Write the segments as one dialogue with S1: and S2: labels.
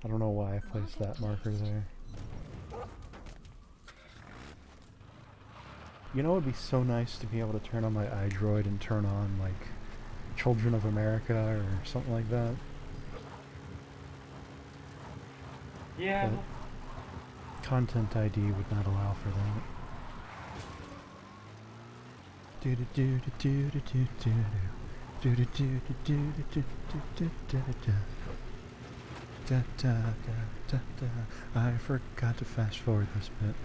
S1: I don't know why I placed that marker there. You know, it would be so nice to be able to turn on my iDroid and turn on, like, Children of America or something like that.
S2: Yeah.
S1: But Content ID would not allow for that. Do do do do do do do do do do do do do do do. Da, da, da, da, da. I forgot to fast forward this bit.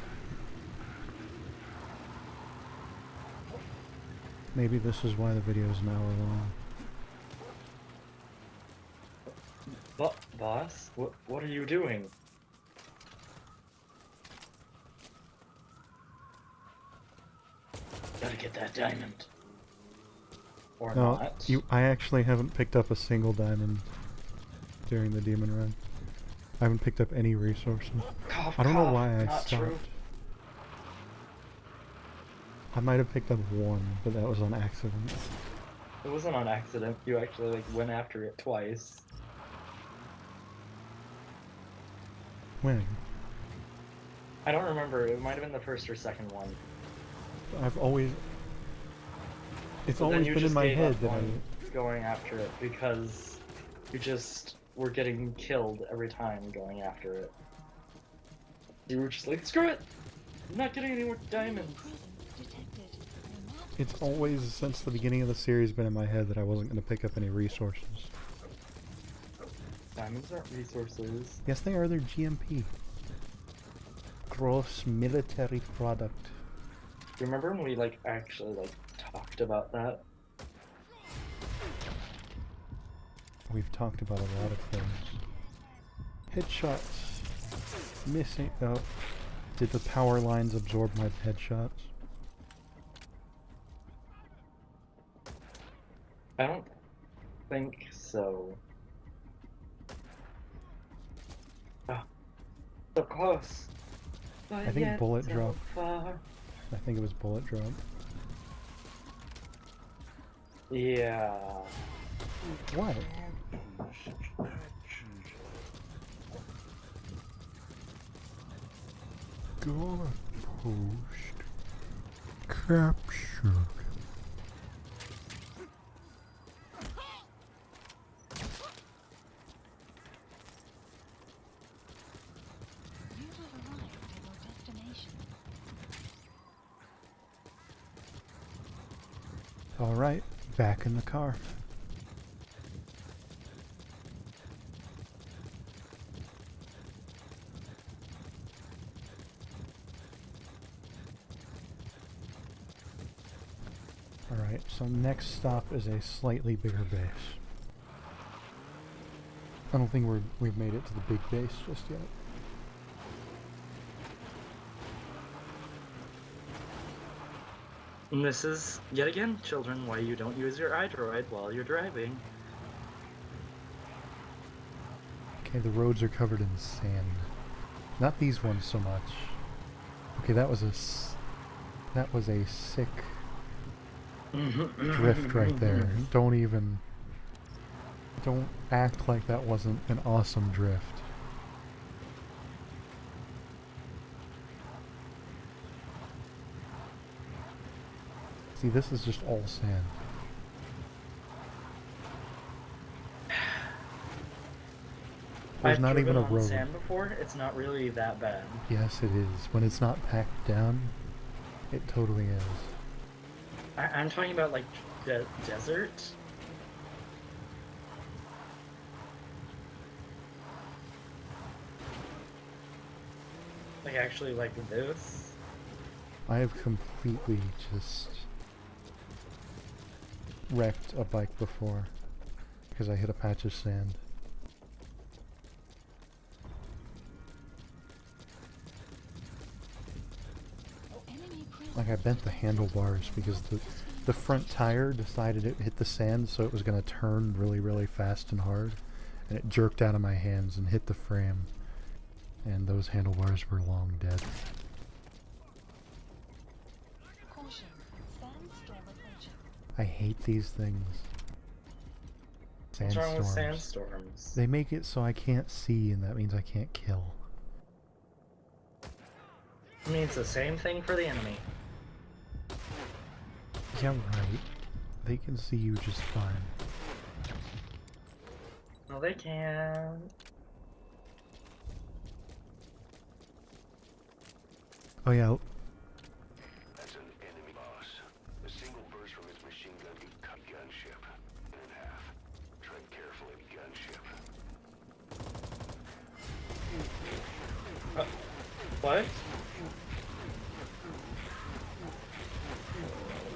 S1: Maybe this is why the video is an hour long.
S2: Boss, what are you doing? Gotta get that diamond. Or
S1: No,
S2: not.
S1: I actually haven't picked up a single diamond during the demon run. I haven't picked up any resources.
S2: Cough,
S1: I don't know
S2: cough,
S1: why I
S2: not
S1: stopped.
S2: true.
S1: I might have picked up one, but that was on accident.
S2: It wasn't on accident. You actually like went after it twice.
S1: When?
S2: I don't remember. It might have been the first or second one.
S1: I've always... It's
S2: But
S1: always been in my head that I...
S2: going after it because you just were getting killed every time going after it. You were just like, screw it! I'm not getting any more diamonds!
S1: It's always, since the beginning of the series, been in my head that I wasn't going to pick up any resources.
S2: Diamonds aren't resources.
S1: Yes, they are. They're GMP. Gross military product.
S2: Do you remember when we like actually like talked about that?
S1: We've talked about a lot of things. Headshots. Missing. Oh. Did the power lines absorb my headshots?
S2: I don't think so. Ah, so close.
S1: I think bullet
S2: so
S1: drop.
S2: far.
S1: I think it was bullet drop.
S2: Yeah.
S1: What? Guard post captured. Alright, back in the car. Alright, so next stop is a slightly bigger base. I don't think we've made it to the big base just yet.
S2: And this is, yet again, children, why you don't use your iDroid while you're driving.
S1: Okay, the roads are covered in sand. Not these ones so much. Okay, that was a sick drift right there. Don't act like that wasn't an awesome drift. See, this is just all sand. There's not even a road.
S2: I've driven on sand before. It's not really that bad.
S1: Yes, it is. When it's not packed down, it totally is.
S2: I'm talking about like desert. Like actually like this.
S1: I have completely just wrecked a bike before because I hit a patch of sand. Like I bent the handlebars because the front tire decided it hit the sand, so it was going to turn really, really fast and hard, and it jerked out of my hands and hit the frame, and those handlebars were long dead. I hate these things.
S2: What's wrong with
S1: Sandstorms.
S2: sandstorms?
S1: They make it so I can't see, and that means I can't kill.
S2: I mean, it's the same thing for the enemy.
S1: Yeah, right. They can see you just fine.
S2: No, they can't.
S1: Oh yeah,
S3: That's an enemy boss. A single burst from its machine gun can cut gunship in half. Tread carefully, gunship.
S2: What?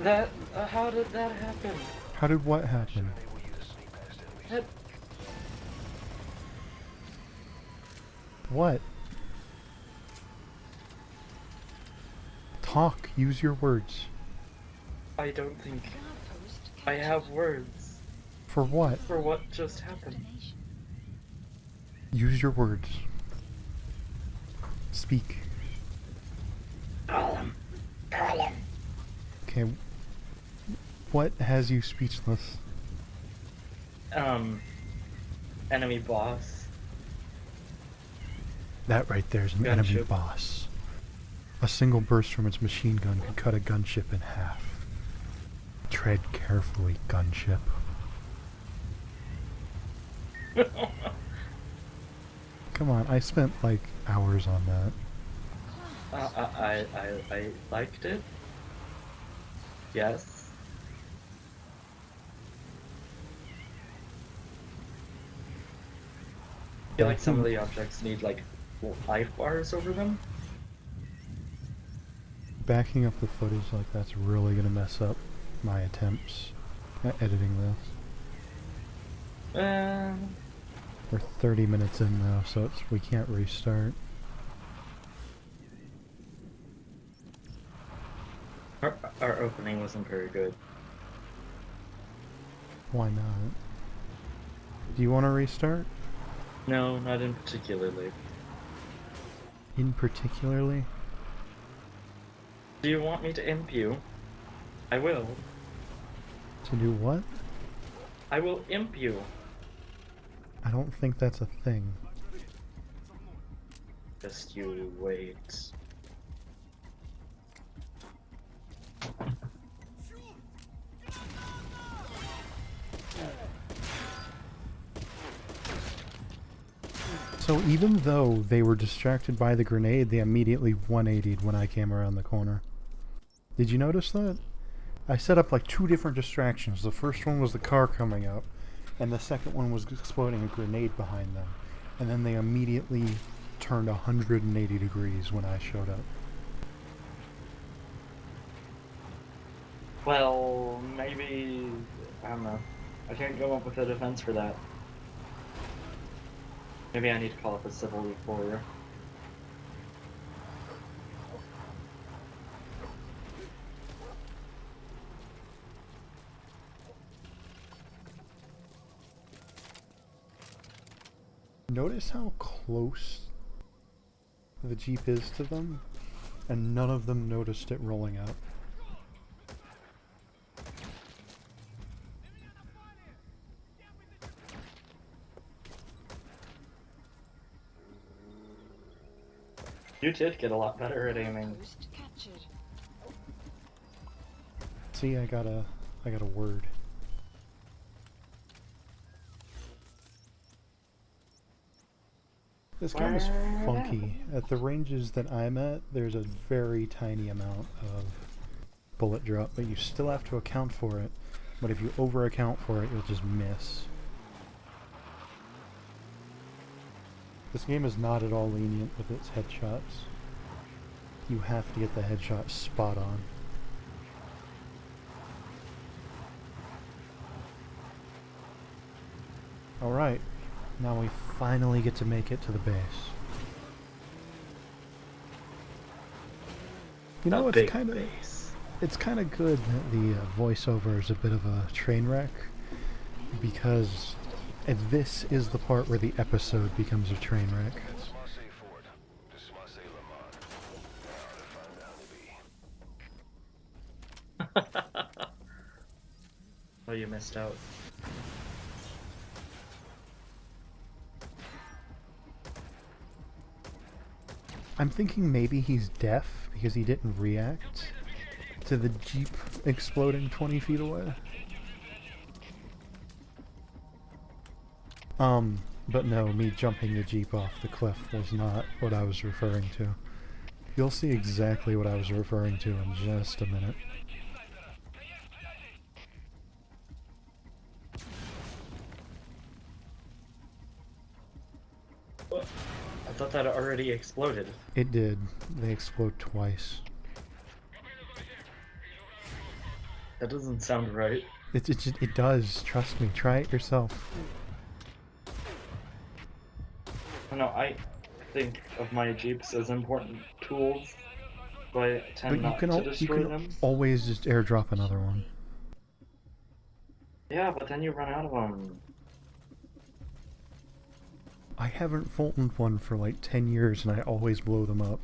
S2: That, how did that happen?
S1: how did what happen?
S3: Enable you to sneak past enemies.
S2: That,
S1: What? Talk, use your words.
S2: I don't think I have words
S1: For what?
S2: for what just happened.
S1: Use your words. Speak.
S2: Problem.
S1: Okay. What has you speechless?
S2: Enemy boss.
S1: That right there's an enemy
S2: Gunship.
S1: boss. A single burst from its machine gun could cut a gunship in half. Tread carefully, gunship. Come on, I spent like hours on that.
S2: I liked it. Yes. I feel like some of the objects need like life bars over them.
S1: Backing up the footage like that's really gonna mess up my attempts at editing this. We're 30 minutes in now, so we can't restart.
S2: Our opening wasn't very good.
S1: Why not? Do you want to restart?
S2: No, not in particularly.
S1: In particularly?
S2: Do you want me to imp you? I will.
S1: To do what?
S2: I will imp you.
S1: I don't think that's a thing.
S2: Just you wait.
S1: So even though they were distracted by the grenade, they immediately 180'd when I came around the corner. Did you notice that? I set up like 2 different distractions. The first one was the car coming up, and the second one was exploding a grenade behind them. And then they immediately turned 180 degrees when I showed up.
S2: Well, maybe... I don't know. I can't come up with a defense for that. Maybe I need to call up a civil war.
S1: Notice how close the Jeep is to them, and none of them noticed it rolling out.
S2: You did get a lot better at aiming.
S1: See, I got a word. This gun is funky. At the ranges that I'm at, there's a very tiny amount of bullet drop, but you still have to account for it. But if you over account for it, you'll just miss. This game is not at all lenient with its headshots. You have to get the headshot spot on. Alright, now we finally get to make it to the base. You know, it's kind of good that the voiceover is a bit of a train wreck, because this is the part where the episode becomes a train wreck.
S2: Oh, you missed out.
S1: I'm thinking maybe he's deaf because he didn't react to the Jeep exploding 20 feet away. But no, me jumping the Jeep off the cliff was not what I was referring to. You'll see exactly what I was referring to in just a minute.
S2: I thought that already exploded.
S1: It did. They explode twice.
S2: That doesn't sound right.
S1: It does. Trust me. Try it yourself.
S2: No, I think of my Jeeps as important tools, but I tend not to
S1: you
S2: destroy
S1: can
S2: them.
S1: always just airdrop another one.
S2: Yeah, but then you run out of them.
S1: I haven't Fultoned one for like 10 years and I always blow them up.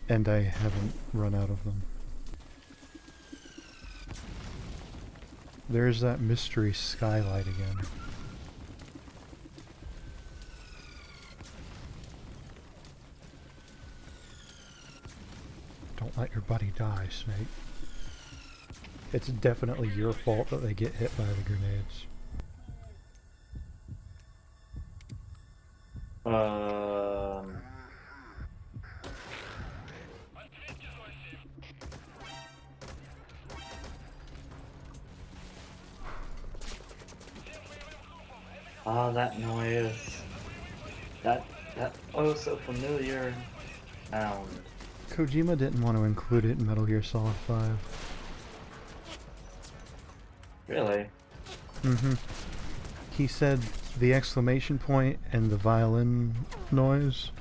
S1: And I haven't run out of them. There's that mystery skylight again. Don't let your buddy die, Snake. It's definitely your fault that they get hit by the grenades.
S2: Ah, that noise. That oh so familiar sound.
S1: Kojima didn't want to include it in Metal Gear Solid 5.
S2: Really?
S1: Mm-hmm. He said the exclamation point and the violin noise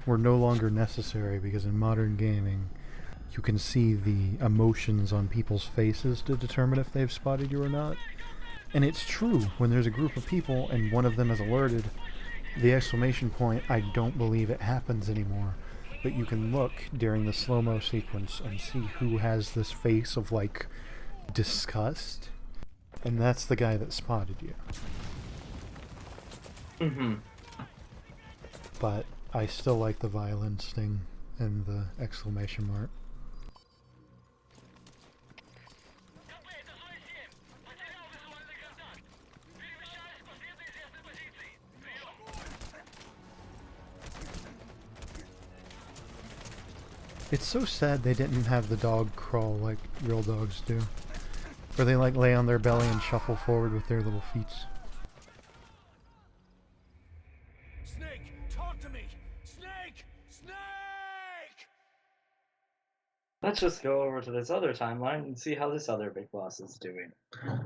S1: were no longer necessary because in modern gaming you can see the emotions on people's faces to determine if they've spotted you or not. And it's true, when there's a group of people and one of them is alerted, the exclamation point, I don't believe it happens anymore. But you can look during the slow-mo sequence and see who has this face of, like, disgust. And that's the guy that spotted you.
S2: Mm-hmm.
S1: But I still like the violin sting and the exclamation mark. It's so sad they didn't have the dog crawl like real dogs do. Where they like lay on their belly and shuffle forward with their little feet.
S4: Snake, talk to me! Snake! Snake!
S2: Let's just go over to this other timeline and see how this other big boss is doing.
S3: You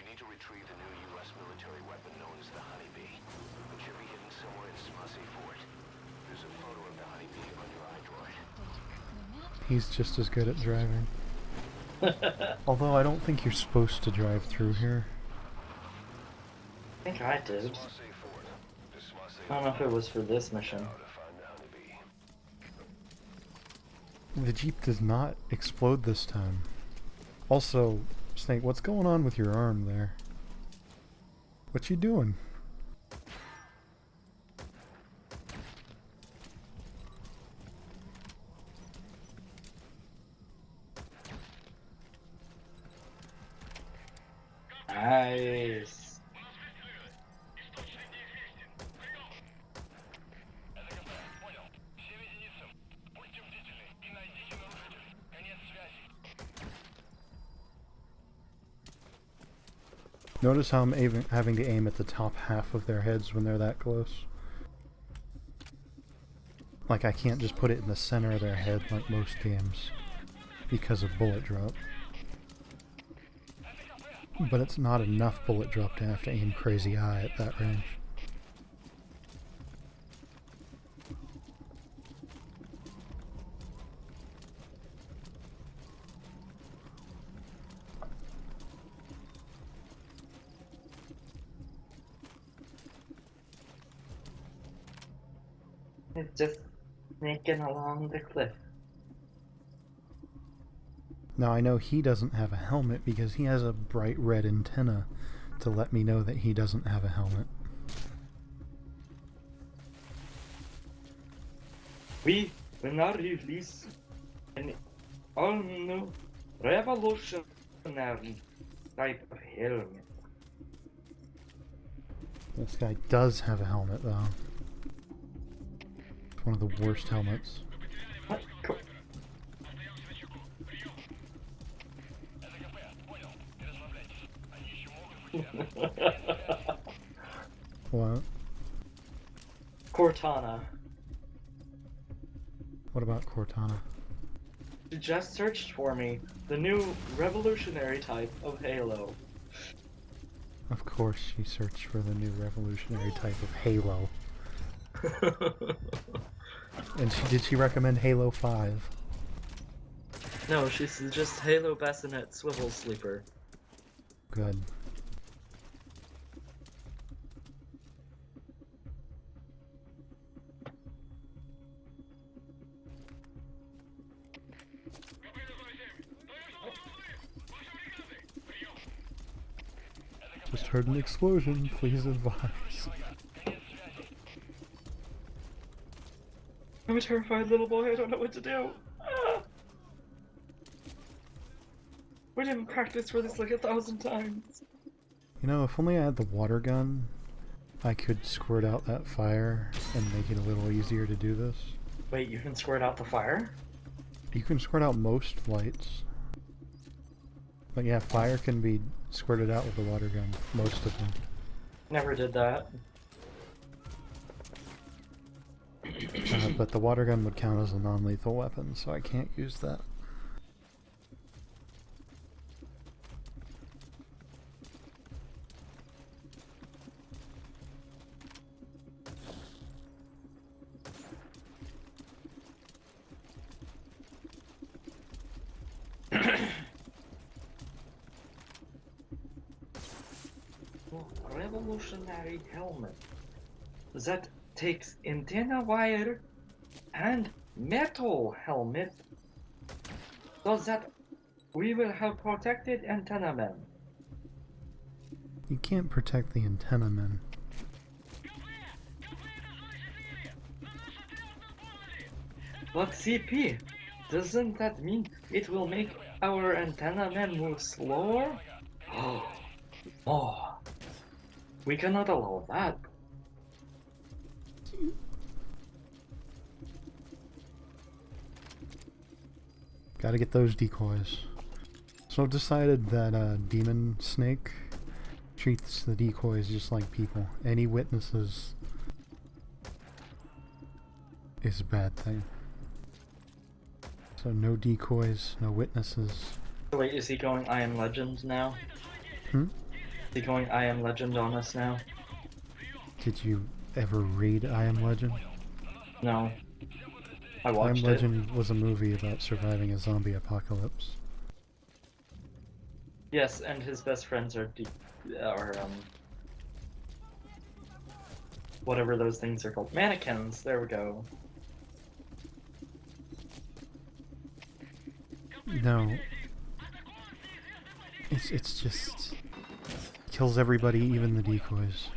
S3: need to retrieve the new U.S. military weapon known as the Honeybee. It should be hidden somewhere in Smussy Fort. There's a photo of the Honeybee on your iDroid.
S1: He's just as good at driving. Although I don't think you're supposed to drive through here.
S2: I think I did.
S3: Smussy Fort. The Smussy
S2: I don't know if it was for this mission.
S3: how to find the Honeybee.
S1: The Jeep does not explode this time. Also, Snake, what's going on with your arm there? What you doing?
S2: Nice.
S1: Notice how I'm having to aim at the top half of their heads when they're that close? Like I can't just put it in the center of their head like most games because of bullet drop. But it's not enough bullet drop to have to aim crazy high at that range.
S2: It's just sneaking along the cliff.
S1: Now I know he doesn't have a helmet because he has a bright red antenna to let me know that he doesn't have a helmet.
S2: We will not release an all-new revolutionary type of helmet.
S1: This guy does have a helmet, though. It's one of the worst helmets.
S2: What? Cool.
S1: What?
S2: Cortana.
S1: What about Cortana?
S2: You just searched for me the new revolutionary type of Halo.
S1: Of course she searched for the new revolutionary type of Halo. And did she recommend Halo 5?
S2: No, she's just Halo Bassinet Swivel Sleeper.
S1: Good. Just heard an explosion, please advise.
S2: I'm a terrified little boy, I don't know what to do. Ah! We didn't practice for this like 1,000 times.
S1: You know, if only I had the water gun, I could squirt out that fire and make it a little easier to do this.
S2: Wait, you can squirt out the fire?
S1: You can squirt out most lights. But yeah, fire can be squirted out with the water gun, most of them.
S2: Never did that.
S1: But the water gun would count as a non-lethal weapon, so I can't use that.
S2: Revolutionary helmet that takes antenna wire and metal helmet so that we will have protected antenna men.
S1: You can't protect the antenna men.
S2: But CP, doesn't that mean it will make our antenna men move slower? Oh, we cannot allow that.
S1: Gotta get those decoys. So I've decided that Demon Snake treats the decoys just like people. Any witnesses is a bad thing. So no decoys, no witnesses.
S2: Wait, is he going I Am Legend now?
S1: Hmm?
S2: Is he going I Am Legend on us now?
S1: Did you ever read I Am Legend?
S2: No. I
S1: I Am
S2: watched it.
S1: Legend was a movie about surviving a zombie apocalypse.
S2: Yes, and his best friends are whatever those things are called. Mannequins, there we go.
S1: No. It's just kills everybody, even the decoys.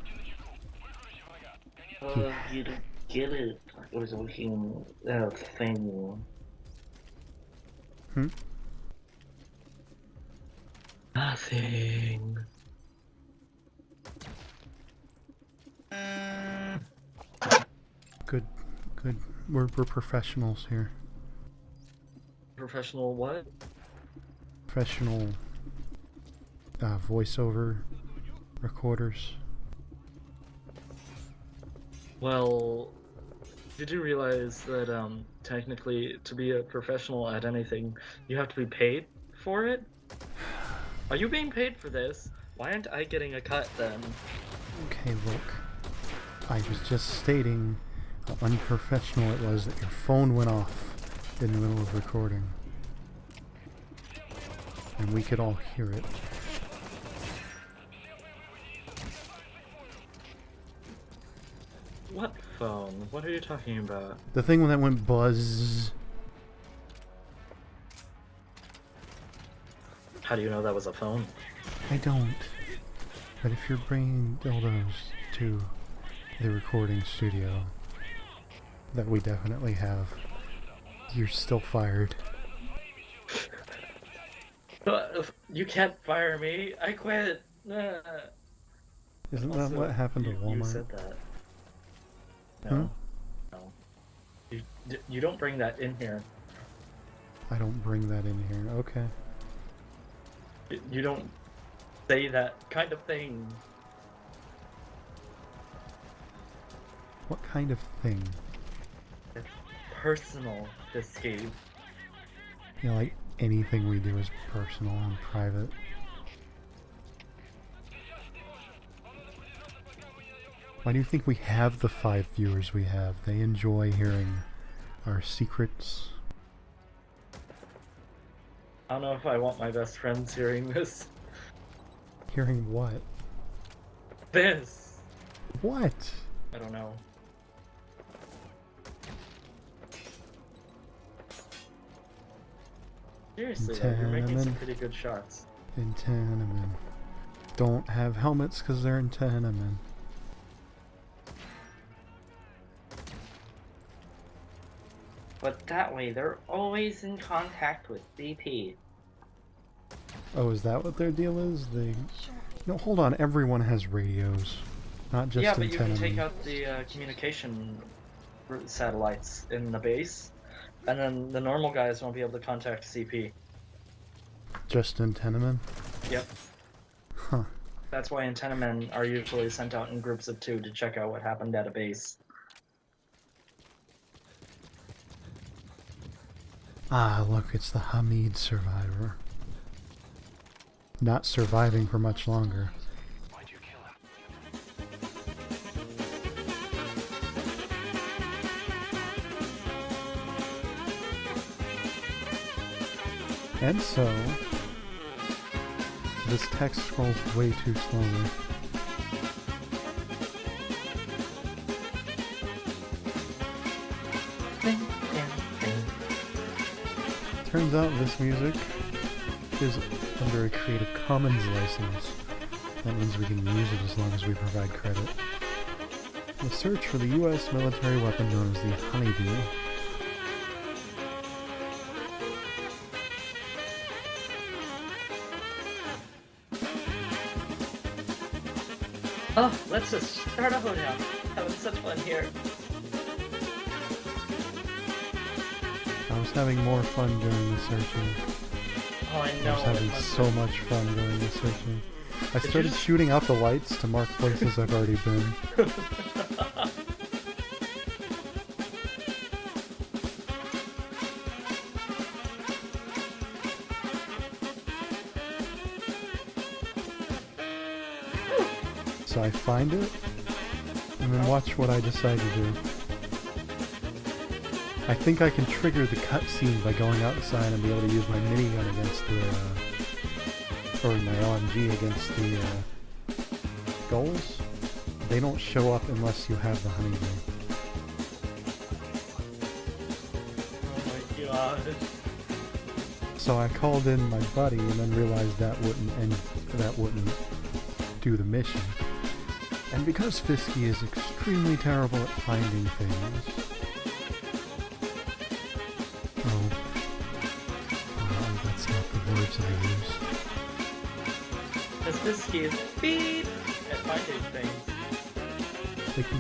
S2: You don't get it. It was looking thing.
S1: Hmm?
S2: Nothing.
S1: Good, good. We're professionals here.
S2: Professional what?
S1: Professional voiceover recorders.
S2: Well, did you realize that technically to be a professional at anything, you have to be paid for it? Are you being paid for this? Why aren't I getting a cut then?
S1: Okay, look. I was just stating how unprofessional it was that your phone went off in the middle of recording. And we could all hear it.
S2: What phone? What are you talking about?
S1: The thing that went buzz.
S2: How do you know that was a phone?
S1: I don't. But if you're bringing dildos to the recording studio, That we definitely have. You're still fired.
S2: You can't fire me. I quit.
S1: Isn't that
S2: Also,
S1: what happened to
S2: You
S1: Walmart?
S2: said that. No.
S1: Hmm?
S2: No. You don't bring that in here.
S1: I don't bring that in here. Okay.
S2: You don't say that kind of thing.
S1: What kind of thing?
S2: It's personal, Fisky.
S1: You know, like anything we do is personal and private. Why do you think we have the 5 viewers we have? They enjoy hearing our secrets.
S2: I don't know if I want my best friends hearing this.
S1: Hearing what?
S2: This!
S1: What?
S2: I don't know. Seriously, though, you're making some pretty good shots.
S1: In Tenement. Don't have helmets because they're in Tenement.
S2: But that way, they're always in contact with BP.
S1: Oh, is that what their deal is? They... No, hold on. Everyone has radios. Not just
S2: Yeah,
S1: in
S2: but you can
S1: Tenement.
S2: take out the communication satellites in the base, and then the normal guys won't be able to contact CP.
S1: Just in Tenement?
S2: Yep.
S1: Huh.
S2: That's why antennamen are usually sent out in groups of 2 to check out what happened at a base.
S1: Ah, look, it's the Hamid survivor. Not surviving for much longer.
S3: Why'd you kill him?
S1: And so, this text scrolls way too slowly. Turns out this music is under a Creative Commons license. That means we can use it as long as we provide credit. The search for the US military weapon known as the Honeybee.
S2: Oh, let's just start a hoedown. Having such fun here.
S1: I was having more fun during the searching.
S2: Oh, I
S1: I
S2: know.
S1: was having
S2: it's
S1: so much fun during the searching. I
S2: Did you
S1: started
S2: just-
S1: shooting out the lights to mark places I've already been. So I find it, and then watch what I decide to do. I think I can trigger the cutscene by going outside and be able to use my minigun against the, or my LMG against the gulls. They don't show up unless you have the honeybee.
S2: Oh my god.
S1: So I called in my buddy and then realized that wouldn't do the mission. And because Fisky is extremely terrible at finding things. Oh, that's not the words I used.
S2: Because Fisky is beep at finding things.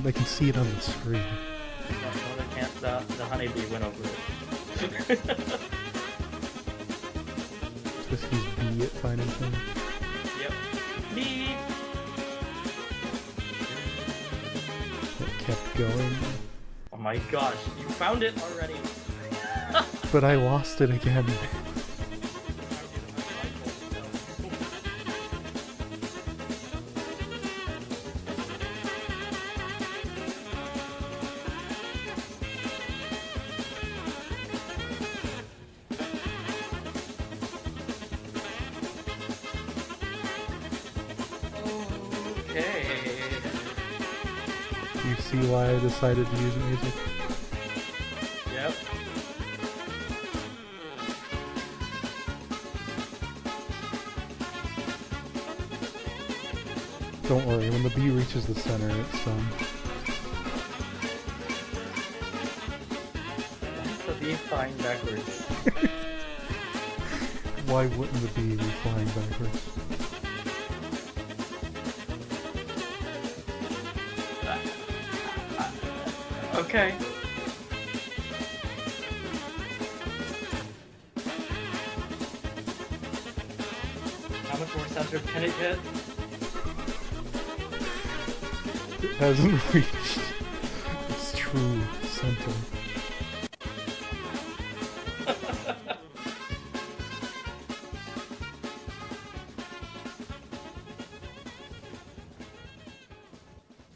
S1: They can see it on the screen.
S2: No, they can't. The honeybee went over it.
S1: Fisky's B at finding things.
S2: Yep. Beep.
S1: It kept going.
S2: Oh my gosh, you found it already.
S1: But I lost it again.
S2: Okay.
S1: You see why I decided to use music?
S2: Yep.
S1: Don't worry, when the bee reaches the center, it's
S2: bee flying backwards.
S1: Why wouldn't the bee be flying backwards?
S2: Okay. How much more center can it get?
S1: It hasn't reached its true center.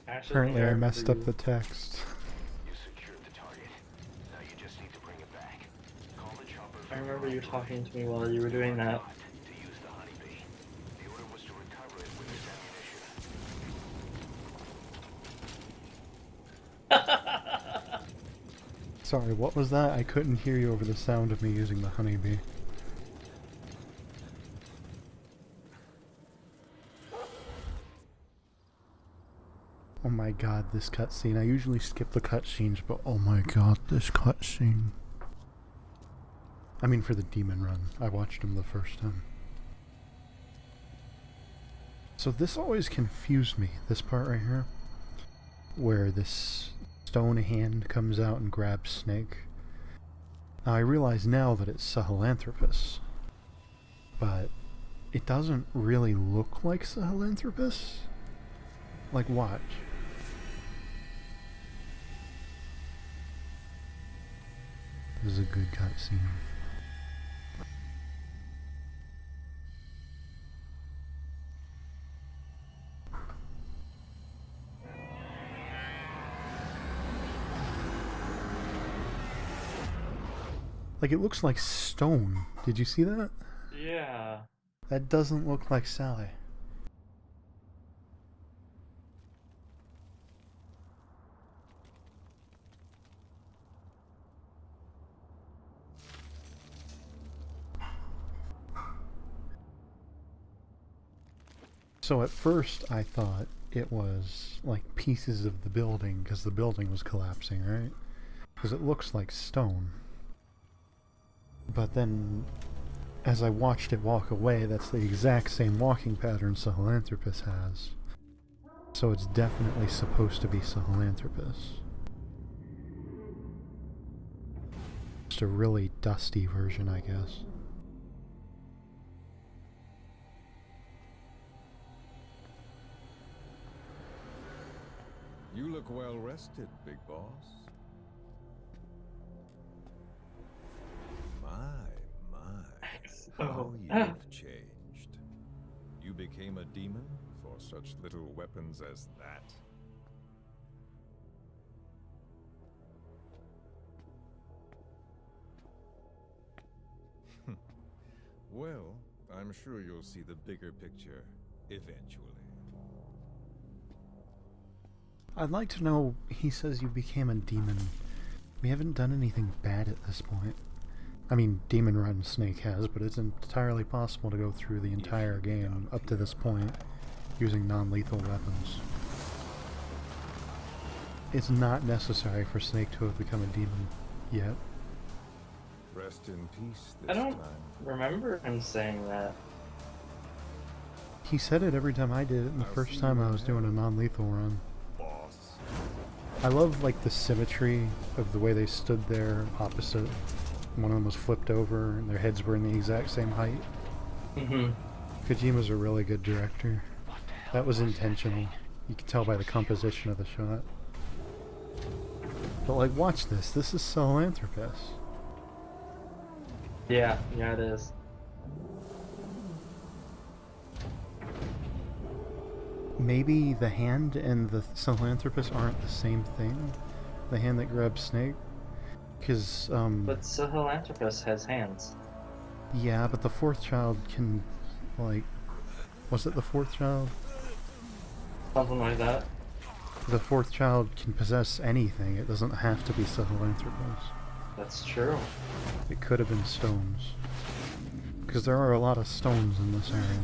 S2: Actually,
S1: Apparently I
S2: remember
S1: messed up
S2: you-
S1: the text.
S3: You secured the target. Now you just need to bring it back. Call the chopper.
S2: I remember you talking to me while you were doing that.
S3: To use the honeybee. The order was to recover it with its ammunition.
S1: Sorry, what was that? I couldn't hear you over the sound of me using the honeybee. Oh my god, this cutscene. I usually skip the cutscenes, but oh my god, this cutscene. I mean, for the demon run. I watched him the first time. So this always confused me, this part right here. Where this stone hand comes out and grabs Snake. Now I realize now that it's Sahelanthropus. But it doesn't really look like Sahelanthropus. Like, watch. This is a good cutscene. Like, it looks like stone. Did you see that?
S2: Yeah.
S1: That doesn't look like Sally. So at first I thought it was like pieces of the building because the building was collapsing, right? Because it looks like stone. But then as I watched it walk away, that's the exact same walking pattern Sahelanthropus has. So it's definitely supposed to be Sahelanthropus. Just a really dusty version, I guess.
S4: You look well rested, big boss. How you've changed. You became a demon for such little weapons as that? Well, I'm sure you'll see the bigger picture eventually.
S1: I'd like to know, he says you became a demon. We haven't done anything bad at this point. I mean, Demon Run Snake has, but it's entirely possible to go through the entire game up to this point using non-lethal weapons. It's not necessary for Snake to have become a demon yet.
S4: Rest in peace this
S2: I don't
S4: time.
S2: remember him saying that.
S1: He said it every time I did it, and the first time I was doing a non-lethal run.
S4: Boss.
S1: I love, like, the symmetry of the way they stood there opposite. One of them was flipped over, and their heads were in the exact same height.
S2: Mm-hmm.
S1: Kojima's a really good director. That was intentional. You can tell by the composition of the shot. But, like, watch this. This is Sahelanthropus.
S2: Yeah, it is.
S1: Maybe the hand and the Sahelanthropus aren't the same thing? The hand that grabs Snake? Because,
S2: But Sahelanthropus has hands.
S1: yeah, but the fourth child can, like... Was it the fourth child?
S2: Something like that.
S1: The fourth child can possess anything. It doesn't have to be Sahelanthropus.
S2: That's true.
S1: It could have been stones. Because there are a lot of stones in this area.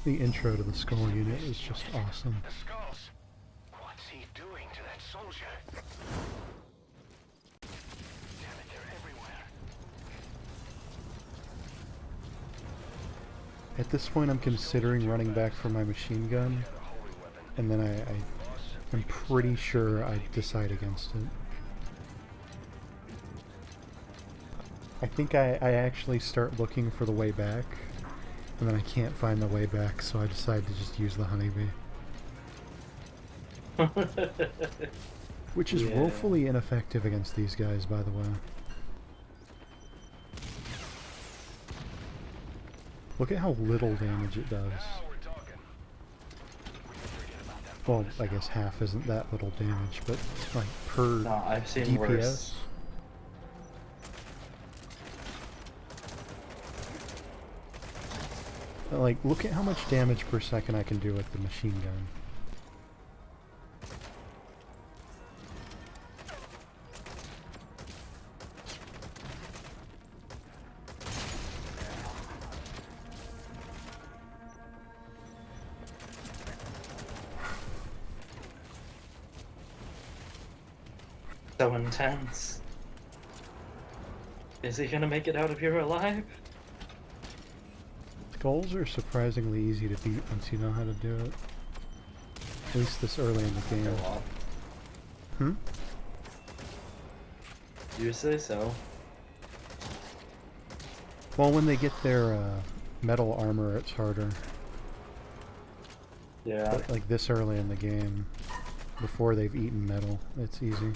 S1: The intro to the Skull unit is just awesome.
S3: The skulls. What's he doing to that soldier? Damn it, they're everywhere.
S1: At this point, I'm considering running back for my machine gun, and then I'm pretty sure I decide against it. I think I actually start looking for the way back, and then I can't find the way back, so I decide to just use the honeybee. Which is
S2: Yeah.
S1: woefully ineffective against these guys, by the way. Look at how little damage it does. Well, I guess half isn't that little damage, but like per
S2: No, I've seen
S1: DPS.
S2: worse.
S1: Like, look at how much damage per second I can do with the machine gun.
S2: So intense. Is he gonna make it out of here alive?
S1: Skulls are surprisingly easy to beat once you know how to do it. At least this early in the game.
S2: Go off.
S1: Hmm?
S2: You say so.
S1: Well, when they get their metal armor, it's harder.
S2: Yeah.
S1: But like this early in the game, before they've eaten metal, it's easy.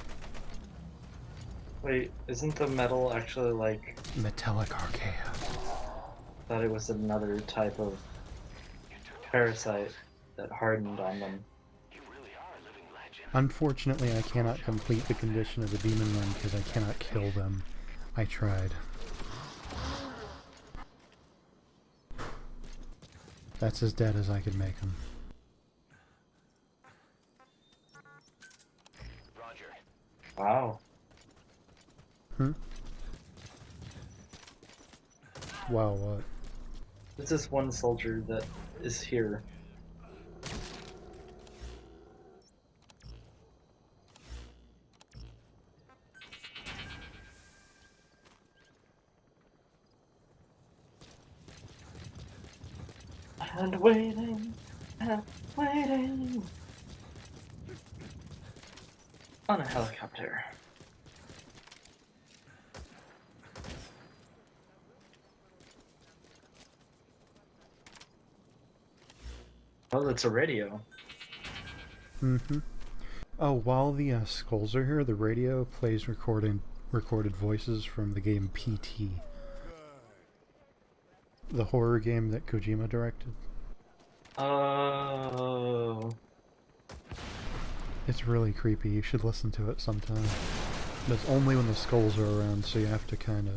S2: Wait, isn't the metal actually like...
S1: Metallic Archaea.
S2: thought it was another type of parasite that hardened on them.
S3: You really are a living legend.
S1: Unfortunately, I cannot complete the condition of the demon run because I cannot kill them. I tried. That's as dead as I could make them.
S3: Roger.
S2: Wow.
S1: Hmm? Wow, what?
S2: This is one soldier that is here. And waiting, and waiting on a helicopter. Oh, it's a radio.
S1: Mm-hmm. Oh, while the skulls are here, the radio plays recorded voices from the game PT. The horror game that Kojima directed.
S2: Oh.
S1: It's really creepy. You should listen to it sometime. But it's only when the skulls are around, so you have to kind of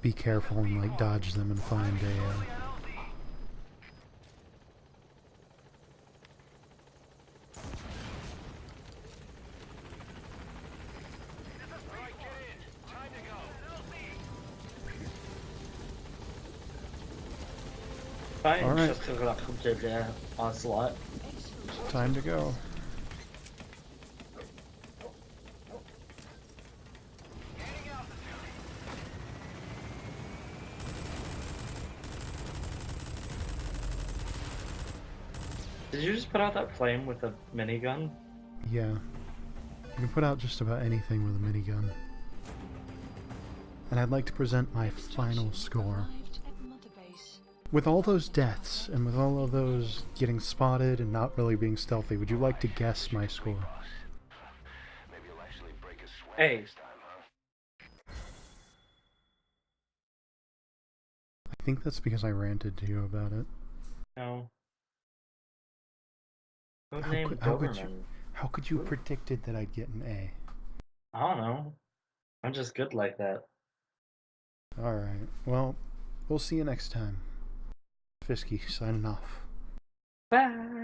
S1: be careful and like dodge them and find a.
S2: Fine,
S1: Alright.
S2: just took up the onslaught.
S1: Time to go.
S2: Did you just put out that flame with a minigun?
S1: Yeah. You can put out just about anything with a minigun. And I'd like to present my final score. With all those deaths, and with all of those getting spotted and not really being stealthy, would you like to guess my score?
S3: Maybe you'll actually break a sweat
S2: Hey.
S3: next time, huh?
S1: I think that's because I ranted to you about it.
S2: No.
S1: How
S2: Codename
S1: could- how could you-
S2: Doberman.
S1: How could you predicted that I'd get an A?
S2: I don't know. I'm just good like that.
S1: Alright, well, we'll see you next time. Fisky signing off.
S2: Bye.